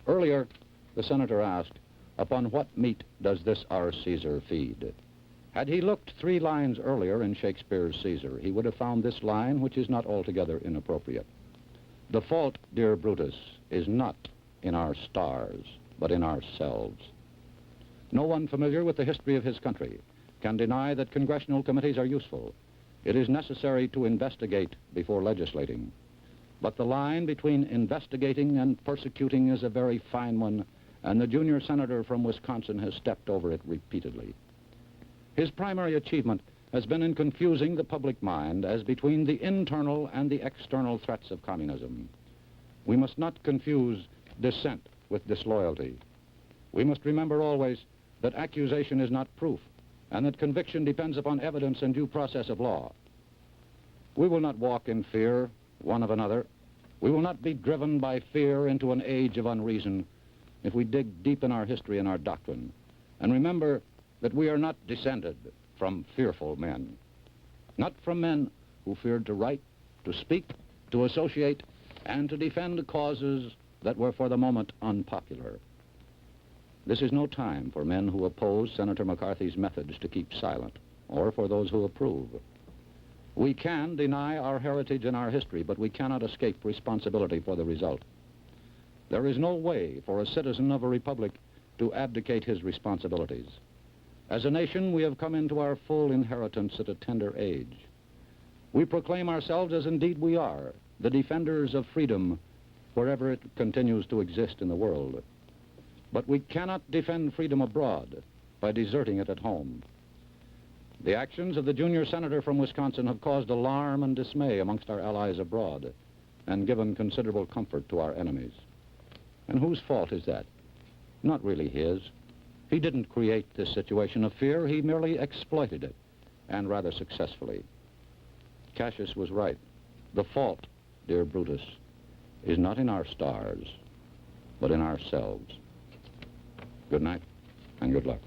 Earlier, the senator asked, "Upon what meat does this our Caesar feed?" Had he looked 3 lines earlier in Shakespeare's Caesar, he would have found this line, which is not altogether inappropriate. "The fault, dear Brutus, is not in our stars, but in ourselves." No one familiar with the history of his country can deny that congressional committees are useful. It is necessary to investigate before legislating. But the line between investigating and persecuting is a very fine one, and the junior senator from Wisconsin has stepped over it repeatedly. His primary achievement has been in confusing the public mind as between the internal and the external threats of communism. We must not confuse dissent with disloyalty. We must remember always that accusation is not proof, and that conviction depends upon evidence and due process of law. We will not walk in fear one of another. We will not be driven by fear into an age of unreason if we dig deep in our history and our doctrine, and remember that we are not descended from fearful men, not from men who feared to write, to speak, to associate, and to defend causes that were for the moment unpopular. This is no time for men who oppose Senator McCarthy's methods to keep silent, or for those who approve. We can deny our heritage and our history, but we cannot escape responsibility for the result. There is no way for a citizen of a republic to abdicate his responsibilities. As a nation, we have come into our full inheritance at a tender age. We proclaim ourselves, as indeed we are, the defenders of freedom wherever it continues to exist in the world. But we cannot defend freedom abroad by deserting it at home. The actions of the junior senator from Wisconsin have caused alarm and dismay amongst our allies abroad and given considerable comfort to our enemies. And whose fault is that? Not really his. He didn't create this situation of fear. He merely exploited it, and rather successfully. Cassius was right. The fault, dear Brutus, is not in our stars, but in ourselves. Good night, and good luck.